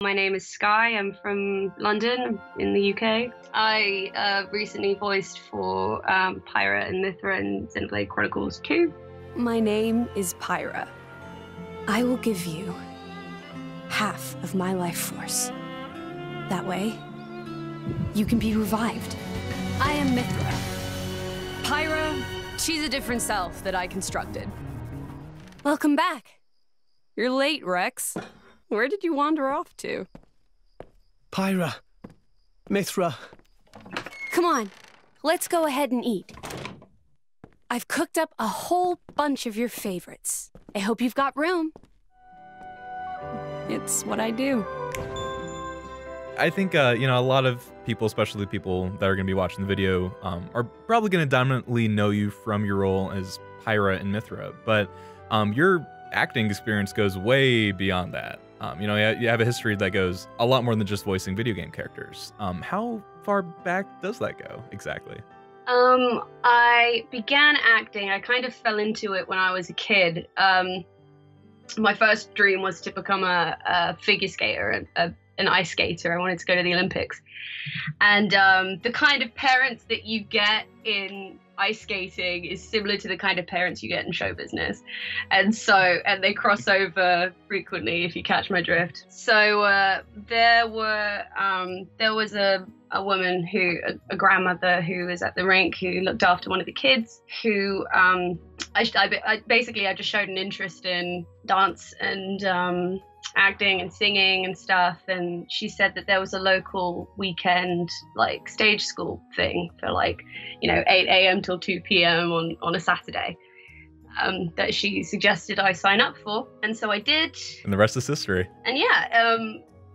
My name is Skye. I'm from London in the UK. I recently voiced for Pyra and Mythra in Xenoblade Chronicles 2. My name is Pyra. I will give you half of my life force. That way, you can be revived. I am Mythra. Pyra, she's a different self that I constructed. Welcome back. You're late, Rex. Where did you wander off to? Pyra. Mythra. Come on, let's go ahead and eat. I've cooked up a whole bunch of your favorites. I hope you've got room. It's what I do. I think, a lot of people, especially people that are going to be watching the video, are probably going to dominantly know you from your role as Pyra and Mythra, but your acting experience goes way beyond that. You have a history that goes a lot more than just voicing video game characters. How far back does that go, exactly? I began acting. I kind of fell into it when I was a kid. My first dream was to become a figure skater, an ice skater. I wanted to go to the Olympics. And the kind of parents that you get in ice skating is similar to the kind of parents you get in show business. And they cross over frequently, if you catch my drift. So there was a woman a grandmother who was at the rink who looked after one of the kids who I just showed an interest in dance and acting and singing and stuff, and she said that there was a local weekend stage school thing for 8 a.m. till 2 p.m. on a Saturday that she suggested I sign up for, and so I did. And the rest is history. And yeah,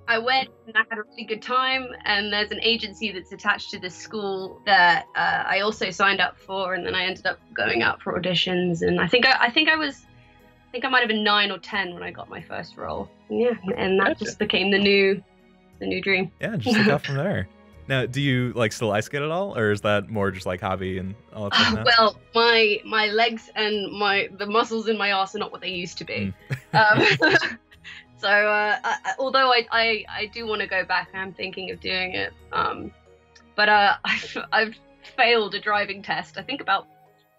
I went and I had a really good time, and there's an agency that's attached to this school that I also signed up for, and then I ended up going out for auditions, and I think I might have been 9 or 10 when I got my first role. Yeah, and that just became the new dream. Yeah, just took off from there. Now, do you still ice skate at all, or is that more just hobby and all that stuff now? Well, my legs and the muscles in my arse are not what they used to be. So although I do want to go back, I'm thinking of doing it. But I've failed a driving test, I think about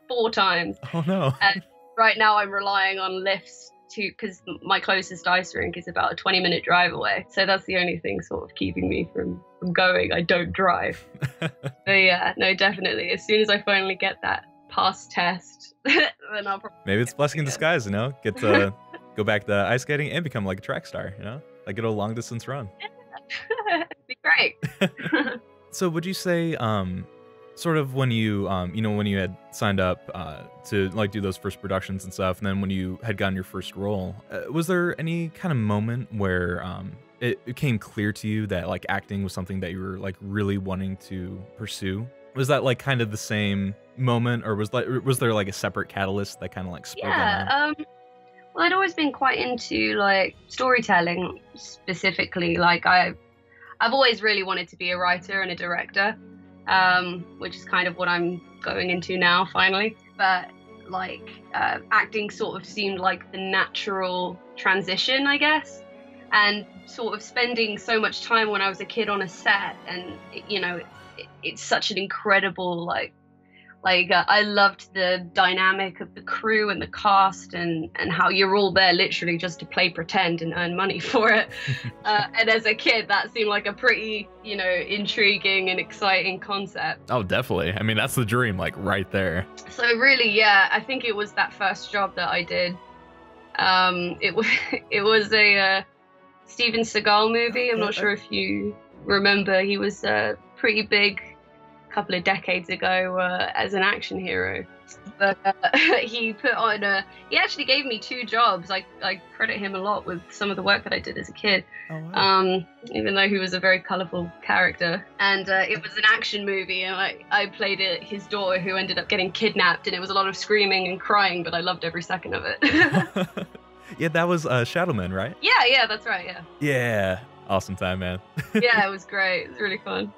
4 times. Oh no. And right now I'm relying on lifts because my closest ice rink is about a 20-minute drive away. So that's the only thing sort of keeping me from going. I don't drive. But yeah, no, definitely. As soon as I finally get that pass test, then I'll probably... Maybe it's blessing in disguise, get to go back to ice skating and become like a track star, like get a long distance run. It'd be great. So would you say, sort of when you, when you had signed up to do those first productions and stuff, and then when you had gotten your first role, was there any kind of moment where it became clear to you that acting was something that you were really wanting to pursue? Was that kind of the same moment, or was there a separate catalyst that kind of spurred that on? Well, I'd always been quite into storytelling specifically. I've always really wanted to be a writer and a director. Which is kind of what I'm going into now, finally. But acting sort of seemed like the natural transition, I guess. And sort of spending so much time when I was a kid on a set, and it's such an incredible I loved the dynamic of the crew and the cast and how you're all there literally just to play pretend and earn money for it. And as a kid, that seemed like a pretty, intriguing and exciting concept. Oh, definitely. I mean, that's the dream, right there. So really, yeah, I think it was that first job that I did. It was a Steven Seagal movie. I'm not sure if you remember. He was pretty big couple of decades ago as an action hero, but he actually gave me 2 jobs. I credit him a lot with some of the work that I did as a kid. Oh, wow. Even though he was a very colorful character, and it was an action movie, and I played his daughter who ended up getting kidnapped, and it was a lot of screaming and crying, but I loved every second of it. Yeah, that was Shadowman, right? Yeah, that's right. Yeah, awesome time, man. Yeah, it was great. It was really fun.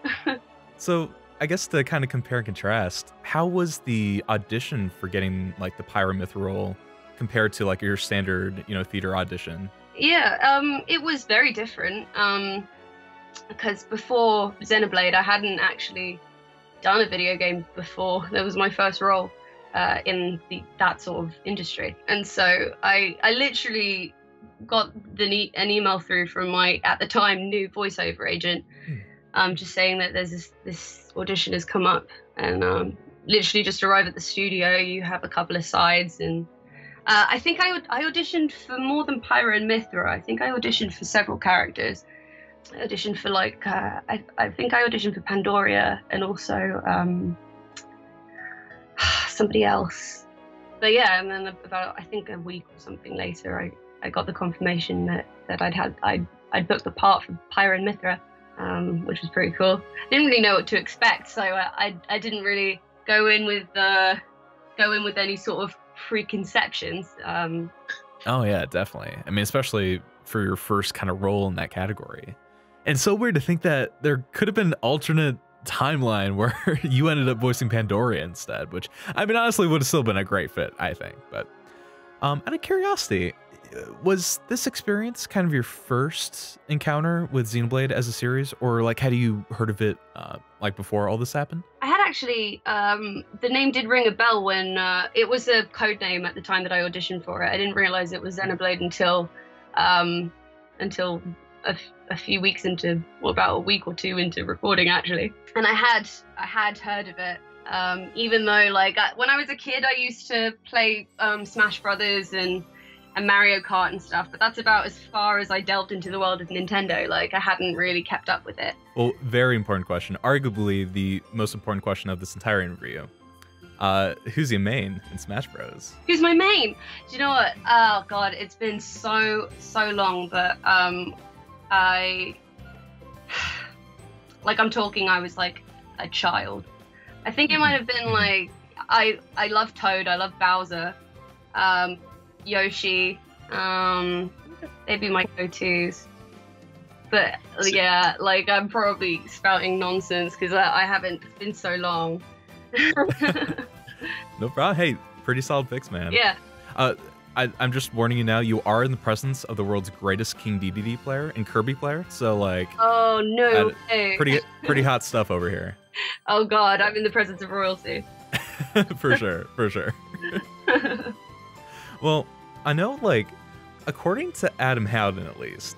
So I guess to kind of compare and contrast, how was the audition for getting the Pyra Myth role compared to your standard, theater audition? Yeah, it was very different. Because before Xenoblade, I hadn't actually done a video game before. That was my first role in that sort of industry, and so I literally got an email through from my, at the time, new voiceover agent, just saying that there's this audition has come up, and literally just arrive at the studio. You have a couple of sides, and I think I auditioned for more than Pyra and Mythra. I think I auditioned for several characters. I auditioned for like I think I auditioned for Pandoria and also somebody else. But yeah, and then about I think a week or something later, I got the confirmation that I'd booked the part for Pyra and Mythra, which was pretty cool. I didn't really know what to expect, so I didn't really go in with any sort of preconceptions. Oh yeah, definitely. I mean, especially for your first kind of role in that category. And so weird to think that there could have been an alternate timeline where you ended up voicing Pandoria instead, which, I mean, honestly would have still been a great fit, I think. But out of curiosity, was this experience kind of your first encounter with Xenoblade as a series, or like had you heard of it like before all this happened? I had actually, the name did ring a bell when it was a code name at the time that I auditioned for it. I didn't realize it was Xenoblade until a few weeks into, well, about a week or two into recording actually. And I had heard of it, even though like when I was a kid I used to play Smash Brothers and Mario Kart and stuff, but that's about as far as I delved into the world of Nintendo. Like I hadn't really kept up with it. Well, very important question, arguably the most important question of this entire interview. Who's your main in Smash Bros? Who's my main? Do you know what? Oh god, it's been so long, but I'm talking, I was like a child. I think it might have been like, I love Toad, I love Bowser, Yoshi, they'd be my go-tos. But yeah, like I'm probably spouting nonsense because I haven't, it's been so long. No problem. Hey, pretty solid picks, man. Yeah. I'm just warning you now, you are in the presence of the world's greatest King Dedede player and Kirby player, so like... Oh, no way. Pretty hot stuff over here. Oh god, I'm in the presence of royalty. For sure. Well, I know, like, according to Adam Howden at least,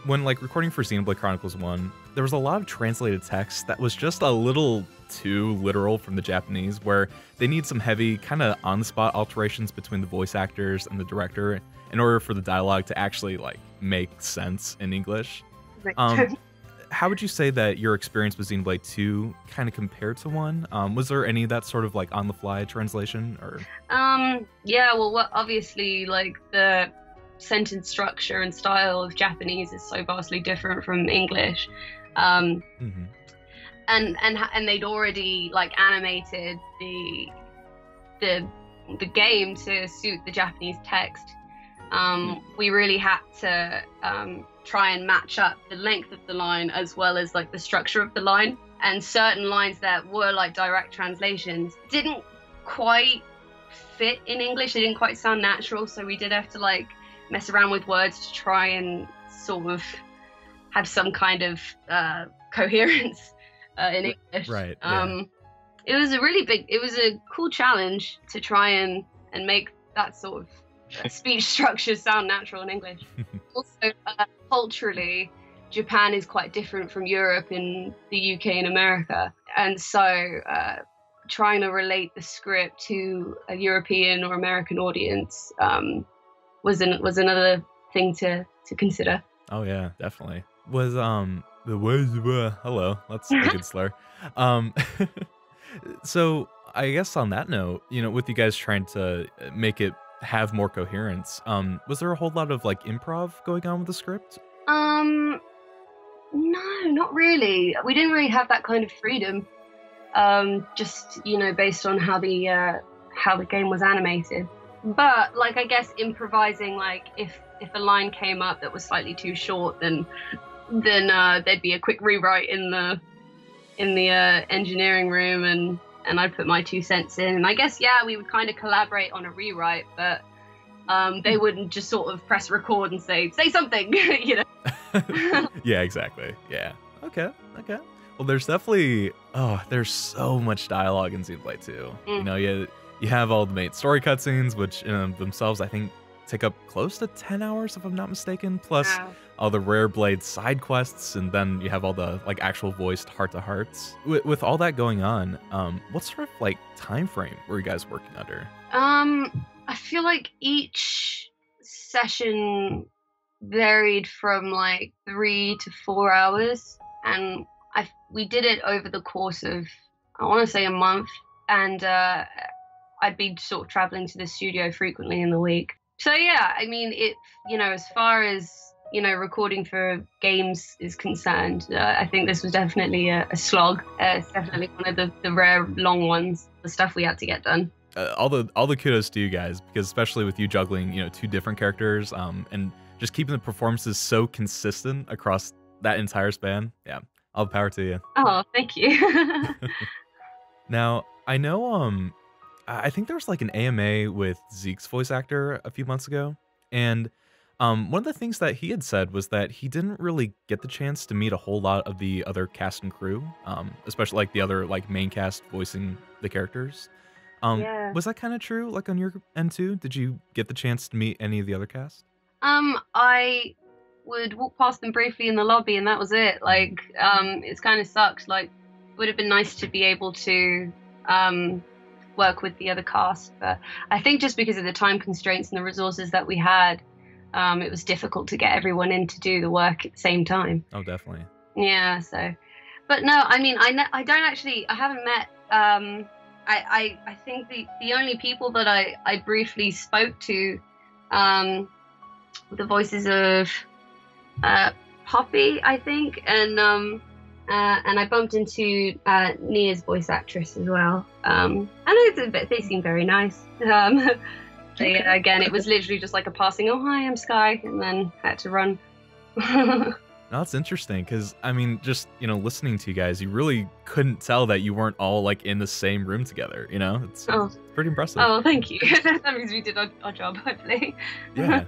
when like recording for Xenoblade Chronicles 1, there was a lot of translated text that was just a little too literal from the Japanese, where they need some heavy kind of on-the-spot alterations between the voice actors and the director in order for the dialogue to actually like make sense in English. How would you say that your experience with Xenoblade 2 kind of compared to 1? Was there any of that sort of like on-the-fly translation, or? Yeah, well, obviously like the sentence structure and style of Japanese is so vastly different from English. And they'd already like animated the game to suit the Japanese text. We really had to try and match up the length of the line as well as like the structure of the line, and certain lines that were like direct translations didn't quite fit in English. They didn't quite sound natural, so we did have to like mess around with words to try and sort of have some kind of coherence in English. Right. Yeah. It was a cool challenge to try and make that sort of speech structure sound natural in English. Also, culturally, Japan is quite different from Europe and the UK and America, and so trying to relate the script to a European or American audience was another thing to consider. Oh yeah, definitely. Was the words hello, that's a good slur. So I guess on that note, you know, with you guys trying to make it have more coherence, was there a whole lot of like improv going on with the script? No, not really. We didn't really have that kind of freedom. Just, you know, based on how the game was animated. But like, I guess improvising, like if a line came up that was slightly too short, then there'd be a quick rewrite in the engineering room, and I'd put my 2 cents in. And I guess, yeah, we would kind of collaborate on a rewrite, but they wouldn't just sort of press record and say something, you know. Yeah, exactly. Yeah. Okay. Well, there's definitely there's so much dialogue in Xenoblade 2. You know, you have all the main story cutscenes, which in themselves I think take up close to 10 hours if I'm not mistaken, plus all the Rare Blade side quests, and then you have all the like actual voiced heart-to-hearts. With all that going on, what sort of like time frame were you guys working under? I feel like each session varied from like 3 to 4 hours, and we did it over the course of, I want to say, a month, and I'd be sort of traveling to the studio frequently in the week. So yeah, I mean, it, you know, as far as, you know, recording for games is concerned, I think this was definitely a slog. It's definitely one of the rare long ones, the stuff we had to get done. All the kudos to you guys, because especially with you juggling, you know, 2 different characters, and just keeping the performances so consistent across that entire span. Yeah, all the power to you. Oh, thank you. Now, I know, I think there was like an AMA with Zeke's voice actor a few months ago, and one of the things that he had said was that he didn't really get the chance to meet a whole lot of the other cast and crew, especially like the other like main cast voicing the characters. Yeah. Was that kind of true, like on your end too? Did you get the chance to meet any of the other cast? I would walk past them briefly in the lobby, and that was it. Like, it's kind of sucked. Like, it would have been nice to be able to work with the other cast, but I think just because of the time constraints and the resources that we had, it was difficult to get everyone in to do the work at the same time. Oh, definitely. Yeah. So, but no, I mean, I haven't met. I think the only people that I briefly spoke to, the voices of Poppy, I think, and I bumped into Nia's voice actress as well. And they seem very nice. Again, it was literally just like a passing, oh hi, I'm Skye, and then had to run. No, that's interesting, because I mean, just, you know, listening to you guys, you really couldn't tell that you weren't all like in the same room together, you know? It's pretty impressive. Oh, thank you. That means we did our job, hopefully. Yeah.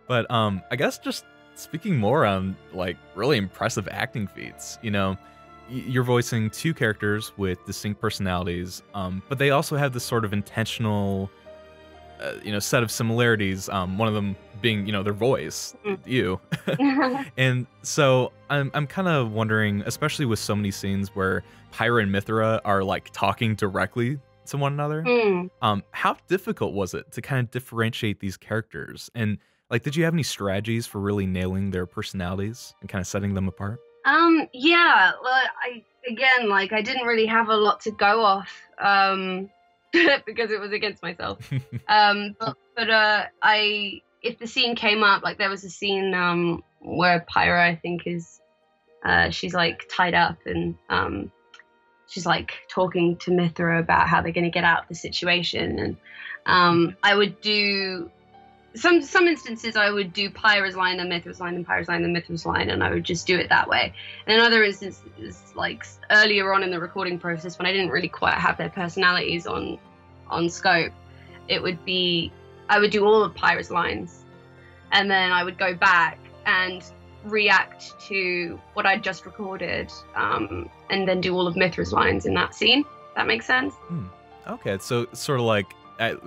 But I guess just speaking more on like really impressive acting feats, you know, you're voicing 2 characters with distinct personalities, but they also have this sort of intentional you know, set of similarities, one of them being, you know, their voice, you. And so I'm kind of wondering, especially with so many scenes where Pyra and Mythra are like talking directly to one another, how difficult was it to kind of differentiate these characters? And like, did you have any strategies for really nailing their personalities and kind of setting them apart? Yeah, well, I didn't really have a lot to go off, because it was against myself. If the scene came up, like there was a scene where Pyra, I think, is she's like tied up, and she's like talking to Mythra about how they're going to get out of the situation, and I would do some instances I would do Pyra's line and Mythra's line and Pyra's line and Mythra's line, and I would just do it that way. And in other instances, like earlier on in the recording process, when I didn't really quite have their personalities on scope, it would be I would do all of Pyra's lines, and then I would go back and react to what I'd just recorded, and then do all of Mythra's lines in that scene. That makes sense? Okay, so sort of like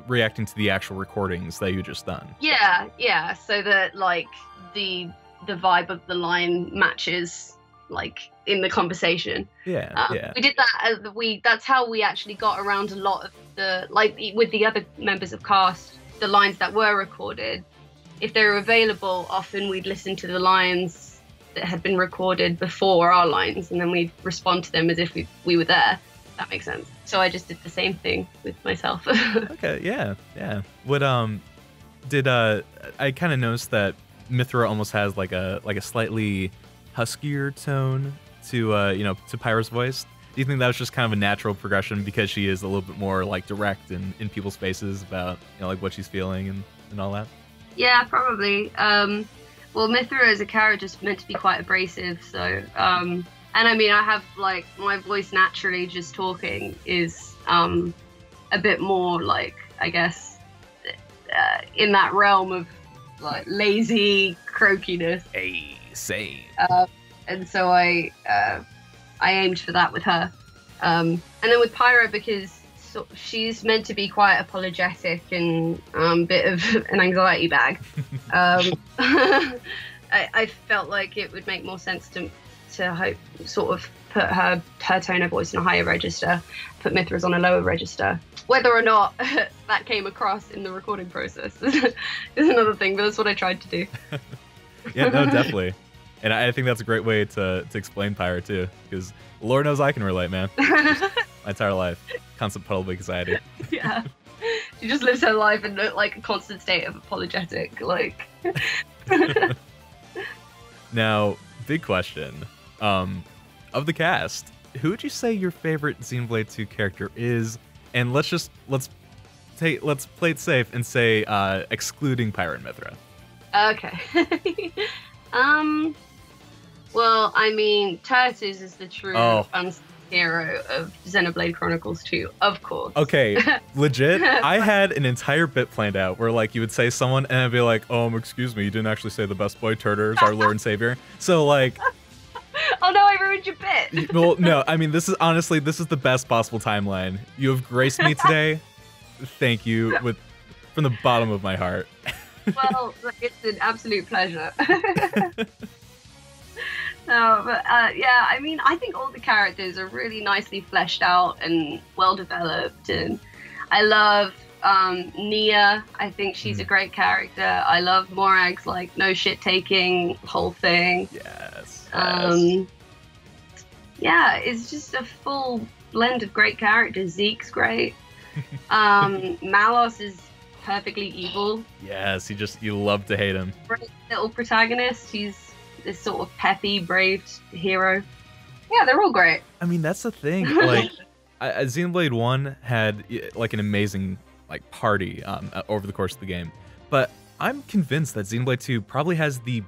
reacting to the actual recordings that you just done. Yeah, so that like the vibe of the line matches like in the conversation. Yeah. We did that. That's how we actually got around a lot of the, like with the other members of cast, the lines that were recorded. If they were available, often we'd listen to the lines that had been recorded before our lines, and then we'd respond to them as if we were there. That makes sense. So I just did the same thing with myself. Okay, yeah. What did I kind of noticed that Mythra almost has like a slightly huskier tone to to Pyra's voice. Do you think that was just kind of a natural progression because she is a little bit more like direct in people's faces about like what she's feeling and all that? Yeah, probably. Well, Mythra as a character is meant to be quite abrasive, so and I mean, I have like my voice naturally just talking is a bit more like, I guess, in that realm of like lazy croakiness. Hey, same. And so I aimed for that with her. And then with Pyra, because she's meant to be quite apologetic and a bit of an anxiety bag. I felt like it would make more sense to sort of put her tone of voice in a higher register, put Mythra's on a lower register. Whether or not that came across in the recording process is another thing, but that's what I tried to do. Yeah, no, definitely. And I think that's a great way to explain Pyra too, because Lord knows I can relate, man. My entire life. Constant public anxiety. Yeah. She just lives her life in like a constant state of apologetic, like. Now, big question. Of the cast, who would you say your favorite Xenoblade 2 character is? And let's play it safe and say excluding Pyra and Mythra. Okay. Well, I mean, Tertus is the true unsung hero of Xenoblade Chronicles 2, of course. Okay, legit. I had an entire bit planned out where like you would say someone and I'd be like, excuse me, you didn't actually say the best boy Turtor is our Lord and Savior. So like. Oh no, I ruined your bit. Well, no, I mean, this is the best possible timeline. You have graced me today. Thank you from the bottom of my heart. Well, it's an absolute pleasure. No, but yeah, I mean, I think all the characters are really nicely fleshed out and well developed, and I love Nia. I think she's a great character. I love Morag's like no shit taking whole thing. Yes. Yeah, it's just a full blend of great characters. Zeke's great. Malos is perfectly evil. Yes, you love to hate him. Great little protagonist. He's this sort of peppy, brave hero. Yeah, they're all great. I mean, that's the thing. Like, Xenoblade 1 had like an amazing like party over the course of the game, but I'm convinced that Xenoblade 2 probably has the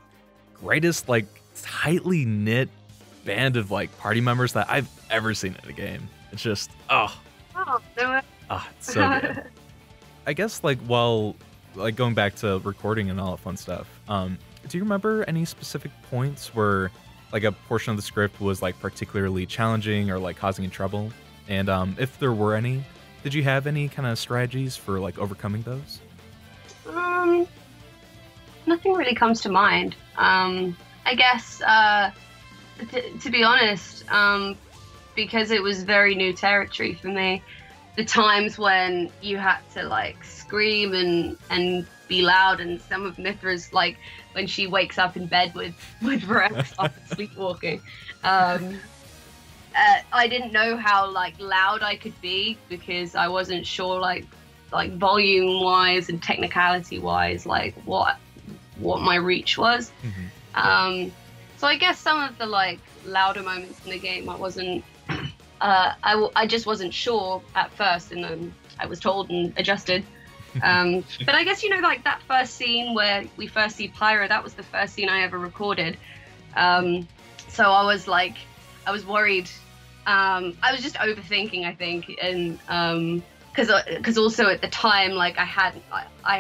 greatest like tightly knit band of like party members that I've ever seen in a game. It's just it's so good. I guess like while like going back to recording and all that fun stuff, do you remember any specific points where like a portion of the script was like particularly challenging or like causing you trouble? And if there were any, did you have any kind of strategies for like overcoming those? Nothing really comes to mind. I guess to be honest, because it was very new territory for me, the times when you had to like scream and be loud, and some of Mythra's like when she wakes up in bed with Rex after sleepwalking, I didn't know how like loud I could be because I wasn't sure like volume wise and technicality wise like what my reach was. So I guess some of the like louder moments in the game I wasn't I just wasn't sure at first, and then I was told and adjusted. But I guess, you know, like that first scene where we first see Pyra, that was the first scene I ever recorded. So I was worried. I was just overthinking, I think, and because also at the time, like I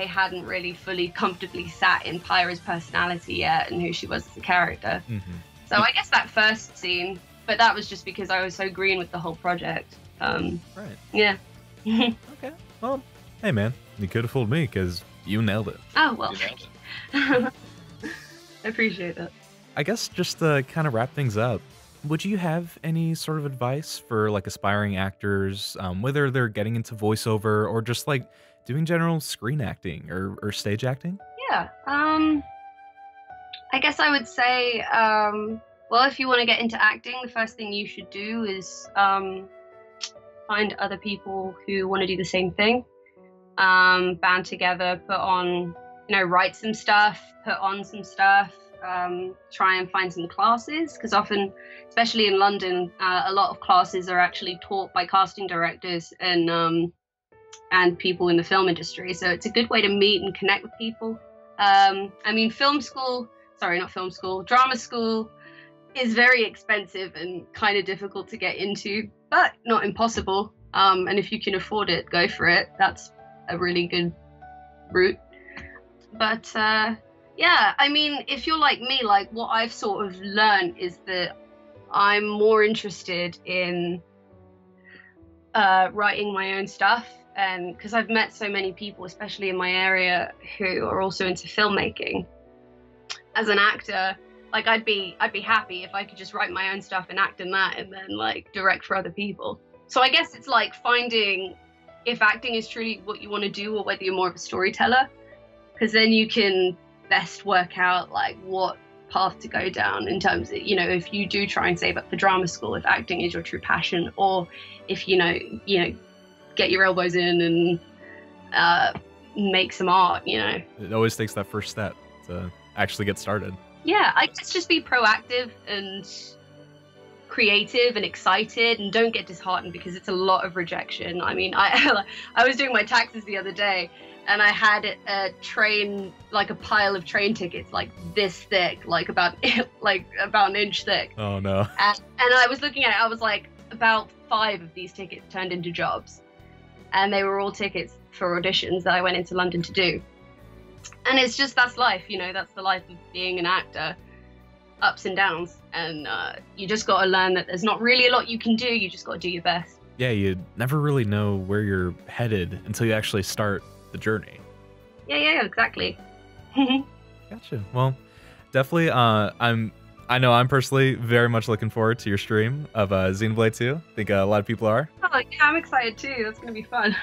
hadn't really fully comfortably sat in Pyra's personality yet and who she was as a character. So I guess that first scene, but that was just because I was so green with the whole project. Right. Yeah. Okay. Well, hey man, you could have fooled me because you nailed it. Oh well. I appreciate that. I guess just to kind of wrap things up, would you have any sort of advice for like aspiring actors, whether they're getting into voiceover or just like doing general screen acting or stage acting? Yeah. I guess I would say, well, if you want to get into acting, the first thing you should do is find other people who want to do the same thing. Band together, put on, write some stuff, put on some stuff. Try and find some classes, because often, especially in London, a lot of classes are actually taught by casting directors and people in the film industry. So it's a good way to meet and connect with people. I mean, drama school is very expensive and kind of difficult to get into, but not impossible. And if you can afford it, go for it. That's a really good route. But yeah, I mean, if you're like me, like what I've sort of learned is that I'm more interested in writing my own stuff, and because I've met so many people, especially in my area, who are also into filmmaking. As an actor, like I'd be happy if I could just write my own stuff and act in that, and then like direct for other people. So I guess it's like finding if acting is truly what you want to do, or whether you're more of a storyteller, because then you can best work out like what path to go down in terms of, you know, if you do try and save up for drama school, if acting is your true passion, or if you know get your elbows in and make some art, you know. It always takes that first step to actually get started. Yeah, I guess just be proactive and creative and excited, and don't get disheartened because it's a lot of rejection. I mean, I was doing my taxes the other day, and I had a train, like a pile of train tickets, like this thick, like about an inch thick. Oh no. And I was looking at it, I was like, about 5 of these tickets turned into jobs. And they were all tickets for auditions that I went into London to do. And it's just, that's life, you know, that's the life of being an actor. Ups and downs. And you just got to learn that there's not really a lot you can do, you just got to do your best. Yeah, you never really know where you're headed until you actually start the journey. Yeah, exactly. Gotcha. Well, definitely, I know I'm personally very much looking forward to your stream of Xenoblade 2. I think a lot of people are. Oh, yeah, I'm excited too. That's going to be fun.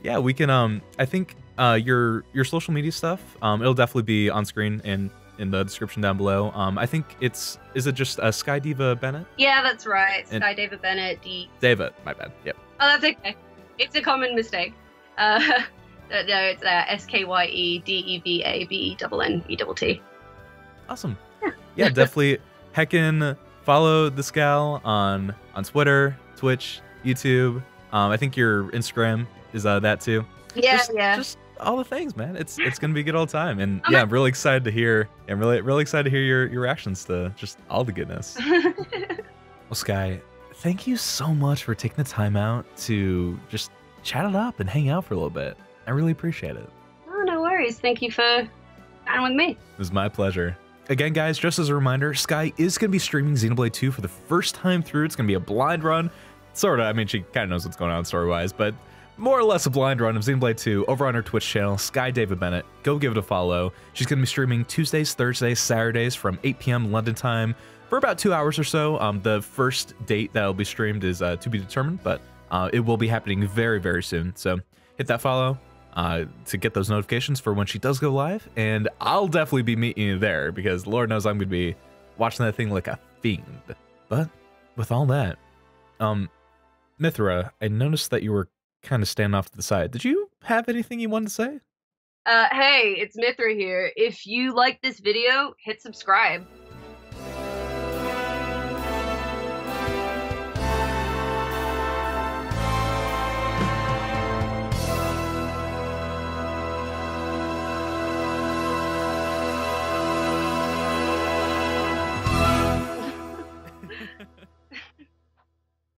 Yeah, we can, I think your social media stuff, it'll definitely be on screen and in the description down below. I think is it just Skye Diva Bennett? Yeah, that's right. Skye Diva Bennett. David, my bad. Yep. Oh, that's okay. It's a common mistake. No, it's SKYEDEVABENNETT. Awesome. Yeah, definitely heckin' follow this gal on Twitter, Twitch, YouTube. I think your Instagram is that too. Yeah, just all the things, man. It's gonna be a good old time, and yeah, I'm really excited to hear. I'm really excited to hear your reactions to just all the goodness. Well, Skye, thank you so much for taking the time out to just chat it up and hang out for a little bit. I really appreciate it. Oh, no worries. Thank you for chatting with me. It was my pleasure. Again, guys, just as a reminder, Skye is going to be streaming Xenoblade 2 for the first time through. It's going to be a blind run. Sort of. I mean, she kind of knows what's going on story-wise, but more or less a blind run of Xenoblade 2 over on her Twitch channel, Skye David Bennett. Go give it a follow. She's going to be streaming Tuesdays, Thursdays, Saturdays from 8 p.m. London time for about 2 hours or so. The first date that will be streamed is to be determined, but it will be happening very, very soon. So hit that follow to get those notifications for when she does go live, and I'll definitely be meeting you there because Lord knows I'm going to be watching that thing like a fiend. But with all that, Mythra, I noticed that you were kind of standing off to the side. Did you have anything you wanted to say? Hey, it's Mythra here. If you like this video, hit subscribe.